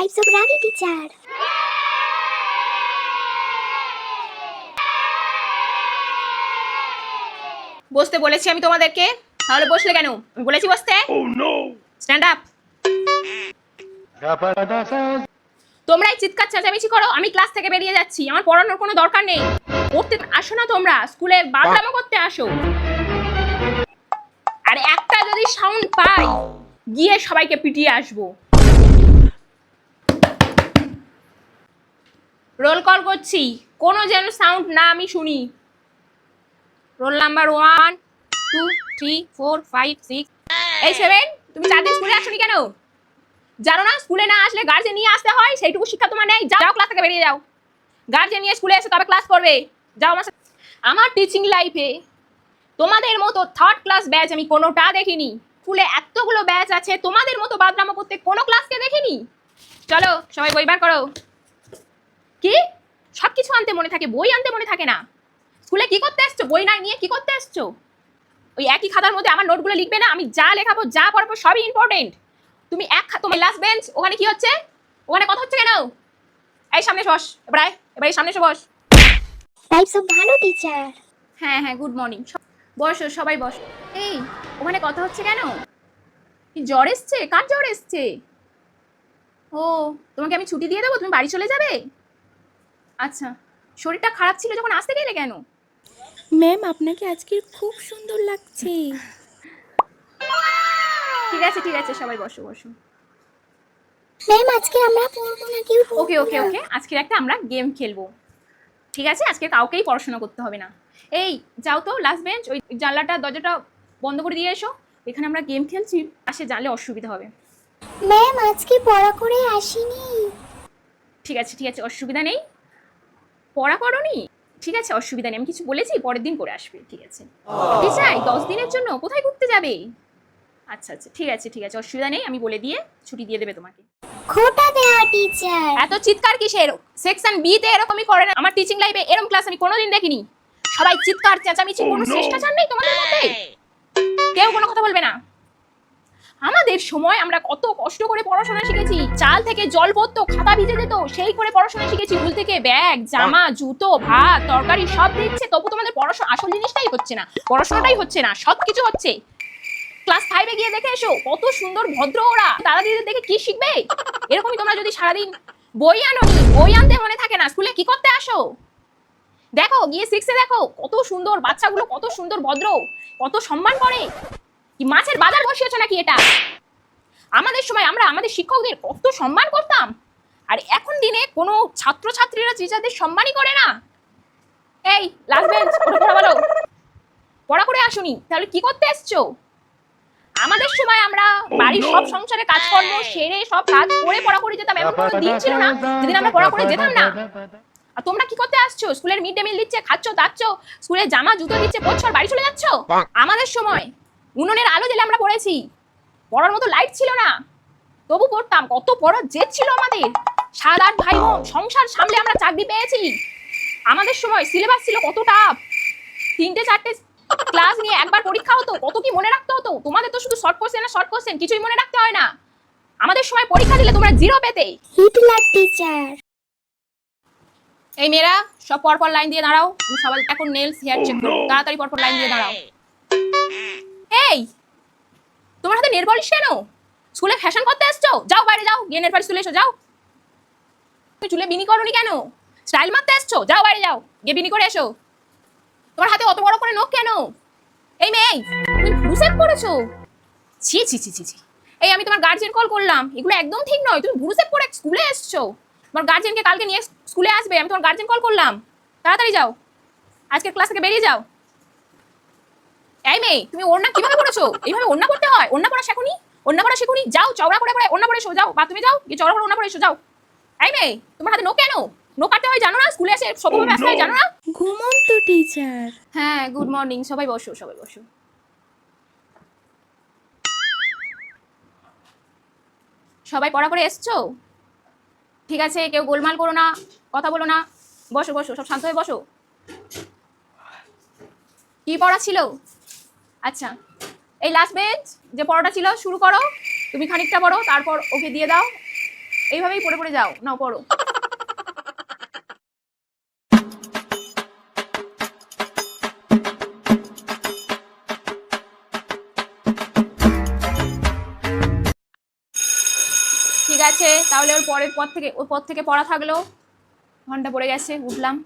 Types of ragi teacher. বসতে বলেছি আমি তোমাদেরকে, তাহলে বসলে কেন? আমি বলেছি বসতে। Stand up. তোমরাই চিৎকার চেঁচামেচি করো, আমি ক্লাস থেকে বেরিয়ে যাচ্ছি। আমার পড়ানোর কোনো দরকার নেই। পড়তে আসো না তোমরা, স্কুলে বাদরামো করতে আসো। আর একটা যদি সাউন্ড পাই, গিয়ে সবাইকে পিটিয়ে আসবো। রোল কল করছি, কোনো যেন সাউন্ড না আমি শুনি। Roll number 1 2 3 4 5 6। এই 7, তুমি 4 দিন স্কুলে আসোনি কেন? জানো না স্কুলে না আসলে গার্জেন নিয়ে আসতে হয়? সেইটুকু শিক্ষা তোমার নেই? যাও ক্লাস থেকে বেরিয়ে যাও। গার্জেন নিয়ে স্কুলে এসে তবে ক্লাস করবে। যাও আমার সাথে। আমার টিচিং লাইফে তোমাদের মতো থার্ড ক্লাস ব্যাচ আমি কোনোটা দেখিনি। স্কুলে এতগুলো ব্যাচ আছে, তোমাদের মতো বাদরামো করতে কোনো ক্লাসকে দেখিনি। চলো সবাই বই বার করো। কি সব কিছু আনতে মনে থাকে, বই আনতে মনে থাকে না? স্কুলে কি করতে এসছো? বই না নিয়ে কি করতে এসছো? ওই একই খাতার মধ্যে আমার নোটগুলো লিখবে না? আমি যা লেখাবো যা পড়াবো সবই ইম্পর্টেন্ট। তুমি তোমার লাস্ট বেঞ্চ, ওখানে কি হচ্ছে? ওখানে কথা হচ্ছে কেন? এই সামনে বস, এবার এই সামনে এসে বস। টাইপস অফ ভালো টিচার। হ্যাঁ হ্যাঁ, গুড মর্নিং। বসো সবাই বসো। এই ওখানে কথা হচ্ছে কেন? কি জ্বর এসছে? কার জ্বর এসছে? ও, তোমাকে আমি ছুটি দিয়ে দেবো, তুমি বাড়ি চলে যাবে? আচ্ছা, শরীরটা খারাপ ছিল যখন আসতে গেলে কেন? ম্যাম আপনাকে আজকে খুব সুন্দর লাগছে। ঠিক আছে ঠিক আছে, সবাই বসো বসো। ম্যাম আজকে আমরা পড়বো না, কেউ ওকে ওকে ওকে, আজকের একটা আমরা গেম খেলবো। ঠিক আছে, আজকে কাউকেই পড়াশোনা করতে হবে না। এই যাও তো লাস্ট বেঞ্চ, ওই জানলাটা দরজাটা বন্ধ করে দিয়ে এসো। এখানে আমরা গেম খেলছি, পাশে জানলে অসুবিধা হবে। ম্যাম আজকে পড়া করে আসিনি। ঠিক আছে ঠিক আছে, অসুবিধা নেই। পড়া করোনি? ঠিক আছে, অসুবিধা নেই। আমি কিছু বলেছি, পরের দিন করে আসবে। ঠিক আছে। চাই 10 দিনের জন্য কোথায় ঘুরতে যাবে? আচ্ছা আচ্ছা, ঠিক আছে ঠিক আছে, অসুবিধা নেই। আমি বলে দিয়ে ছুটি দিয়ে দেবে তোমাকে। খোটা দেওয়া টিচার। এত চিৎকার কিসের? সেকশন বি তে এরকমই করে না? আমার টিচিং লাইফে এরকম ক্লাস আমি কোনোদিন দেখিনি। সবাই চিৎকার চেঁচামেচি, কোনো শিষ্টাচার নেই তোমাদের মধ্যে? কেউ কোনো কথা বলবে না? আমাদের সময় আমরা কত কষ্ট করে পড়াশোনা শিখেছি। চাল থেকে জল পড়তো, খাতা ভিজে যেত, সেই করে পড়াশোনা শিখেছি। স্কুল থেকে ব্যাগ, জামা, জুতো, ভাত, তরকারি সব দিচ্ছে, তবু তোমাদের পড়াশোনা আসল জিনিসটাই হচ্ছে না, পড়াশোনাটাই হচ্ছে না। সব কিছু হচ্ছে। ক্লাস 5-এ গিয়ে দেখে এসো কত সুন্দর ভদ্র ওরা। দাদা দিদিদের দেখে কি শিখবে? এরকমই তোমরা যদি সারাদিন বই আনোনি, বই আনতে মনে থাকে না, স্কুলে কি করতে আসো? দেখো গিয়ে 6-এ দেখো কত সুন্দর বাচ্চাগুলো, কত সুন্দর ভদ্র, কত সম্মান করে। কি মাছের বাজার বসিয়েছো নাকি এটা? আমাদের সময় আমরা আমাদের শিক্ষকদের কত সম্মান করতাম, আর এখন দিনে কোনো ছাত্রছাত্রীরা টিচারদের সম্মানই করে না। এই লাস্ট বেঞ্চ, ওটা পড়া বলো। পড়া করে আসুনি তাহলে কি করতে এসছো? আমাদের সময় আমরা বাড়ির সব সংসারে কাজকর্ম সেরে সব কাজ করে পড়া করে যেতাম। এমন কোনো দিন ছিল না যেদিন আমরা পড়া করে যেতাম না। আর তোমরা কি করতে আসছো? স্কুলের মিড ডে মিল দিচ্ছে, খাচ্ছ দাচ্ছ, স্কুলে জামা জুতো দিচ্ছে, পড়ছো আর বাড়ি চলে যাচ্ছ। আমাদের সময় উনুনের আলো জ্বেলে আমরা পড়েছি। পড়ার মতো লাইট ছিল না, তবু পড়তাম। কত পড়ার জেদ ছিল আমাদের। 7-8 ভাই বোন, সংসার সামলে আমরা চাকরি পেয়েছি। আমাদের সময় সিলেবাস ছিল কত টাফ। 3-4টে ক্লাস নিয়ে একবার পরীক্ষা হতো, কত কি মনে রাখতে হতো। তোমাদের তো শুধু শর্ট কোশ্চেন আর শর্ট কোশ্চেন, কিছুই মনে রাখতে হয় না। আমাদের সময় পরীক্ষা দিলে তোমরা 0 পেতে। Hitler teacher. এই মেয়েরা সব পরপর লাইন দিয়ে দাঁড়াও। আমি সবাই এখন নেলস হেয়ার চেক করব, তাড়াতাড়ি পরপর লাইন দিয়ে দাঁড়াও। এই তোমার হাতে নেল পলিশ কেন? স্কুলে ফ্যাশন করতে এসছো? যাও বাইরে যাও, গিয়ে নেল পলিশ তুলে এসো, যাও। তুমি চুলে বিনি করোনি কেন? স্টাইল মারতে এসছো? যাও বাইরে যাও, গিয়ে বিনি করে এসো। তোমার হাতে অত বড় করে নখ কেন? এই মেয়ে, তুমি ভ্রু সেভ করেছো? ছি ছি ছি ছি ছি। এই আমি তোমার গার্জিয়ান কল করলাম, এগুলো একদম ঠিক নয়। তুমি ভ্রু সেভ করে স্কুলে এসছো। তোমার গার্জিয়ানকে কালকে নিয়ে স্কুলে আসবে, আমি তোমার গার্জিয়ান কল করলাম। তাড়াতাড়ি যাও, আজকের ক্লাস থেকে বেরিয়ে যাও। এই মেয়ে, তুমি ওড়না কিভাবে পড়েছো? এইভাবে ওড়না পড়তে হয়? ওড়না পড়া শেখোনি? ওড়না পড়া শেখোনি? যাও চওড়া করে পড়ে ওড়না পড়ে এসো, যাও বাথরুমে যাও, গিয়ে চওড়া করে ওড়না পড়ে এসো, যাও। এই মেয়ে, তোমার হাতে নখ কেন? নখ কাটতে হয় জানো না? স্কুলে এসে সবভাবে আসতে হয় জানো না? ঘুমন্ত টিচার। হ্যাঁ, গুড মর্নিং। সবাই বসো সবাই বসো। সবাই পড়া করে এসছো? ঠিক আছে, কেউ গোলমাল করো না, কথা বলো না। বসো বসো, সব শান্ত হয়ে বসো। কি পড়া ছিল? আচ্ছা, এই লাস্ট বেঞ্চ যে পড়াটা ছিল শুরু করো। তুমি খানিকটা পড়ো, তারপর ওকে দিয়ে দাও। এইভাবেই পড়ে পড়ে যাও, নাও পড়ো। ঠিক আছে, তাহলে ওর পর থেকে পড়া থাকলো। ঘন্টা পড়ে গেছে, উঠলাম।